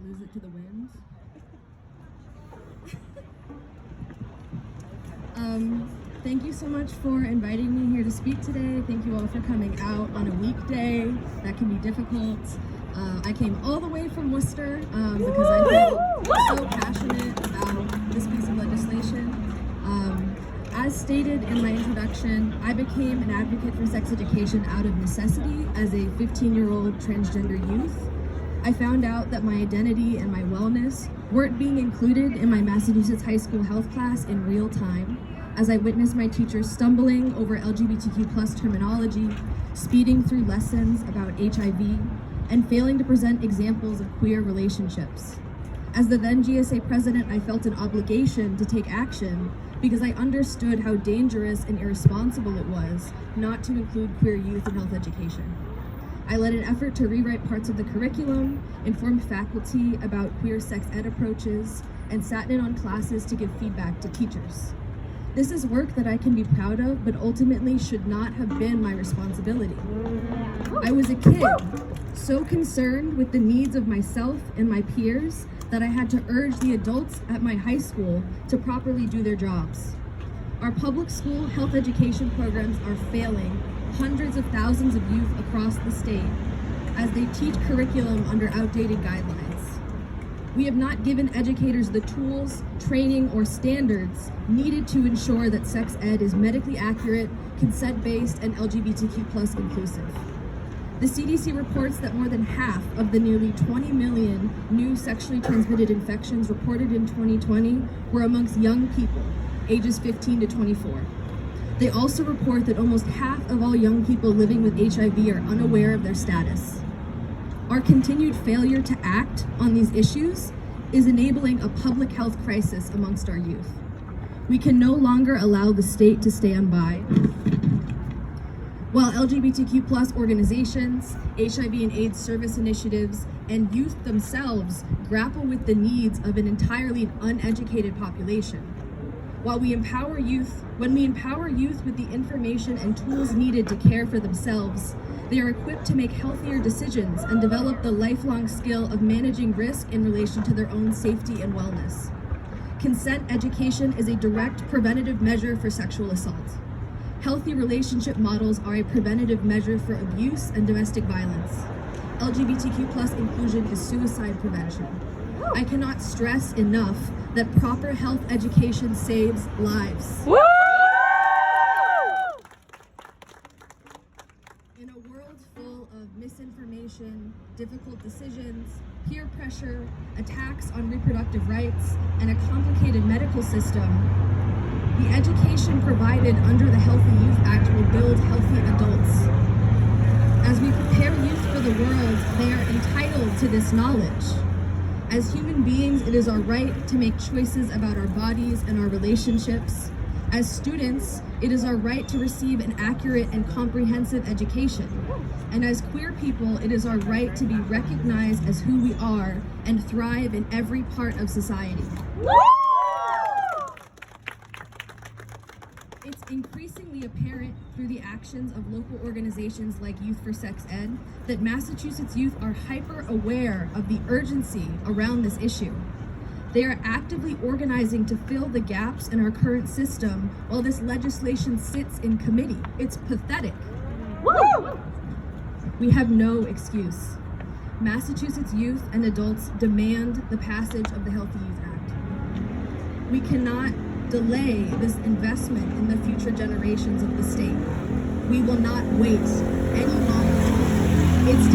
lose it to the wind. Thank you so much for inviting me here to speak today. Thank you all for coming out on a weekday. That can be difficult. I came all the way from Worcester because I feel so passionate about this piece of legislation. As stated in my introduction, I became an advocate for sex education out of necessity as a 15-year-old transgender youth. I found out that my identity and my wellness weren't being included in my Massachusetts high school health class in real time, as I witnessed my teachers stumbling over LGBTQ+ terminology, speeding through lessons about HIV, and failing to present examples of queer relationships. As the then GSA president, I felt an obligation to take action because I understood how dangerous and irresponsible it was not to include queer youth in health education. I led an effort to rewrite parts of the curriculum, informed faculty about queer sex ed approaches, and sat in on classes to give feedback to teachers. This is work that I can be proud of, but ultimately should not have been my responsibility. I was a kid, so concerned with the needs of myself and my peers that I had to urge the adults at my high school to properly do their jobs. Our public school health education programs are failing hundreds of thousands of youth across the state as they teach curriculum under outdated guidelines. We have not given educators the tools, training, or standards needed to ensure that sex ed is medically accurate, consent-based, and LGBTQ+ inclusive. The CDC reports that more than half of the nearly 20 million new sexually transmitted infections reported in 2020 were amongst young people, ages 15 to 24. They also report that almost half of all young people living with HIV are unaware of their status. Our continued failure to act on these issues is enabling a public health crisis amongst our youth. We can no longer allow the state to stand by while LGBTQ+ organizations, HIV and AIDS service initiatives, and youth themselves grapple with the needs of an entirely uneducated population. When we empower youth with the information and tools needed to care for themselves, they are equipped to make healthier decisions and develop the lifelong skill of managing risk in relation to their own safety and wellness. Consent education is a direct preventative measure for sexual assault. Healthy relationship models are a preventative measure for abuse and domestic violence. LGBTQ+ inclusion is suicide prevention. I cannot stress enough that proper health education saves lives. Woo! In a world full of misinformation, difficult decisions, peer pressure, attacks on reproductive rights, and a complicated medical system, the education provided under the Healthy Youth Act will build healthy adults. As we prepare youth for the world, they are entitled to this knowledge. As human beings, it is our right to make choices about our bodies and our relationships. As students, it is our right to receive an accurate and comprehensive education. And as queer people, it is our right to be recognized as who we are and thrive in every part of society. It's increasingly apparent through the actions of local organizations like Youth for Sex Ed that Massachusetts youth are hyper aware of the urgency around this issue. They are actively organizing to fill the gaps in our current system while this legislation sits in committee. It's pathetic. Woo! We have no excuse. Massachusetts youth and adults demand the passage of the Healthy Youth Act. We cannot delay this investment in the future generations of the state. We will not wait any longer. It's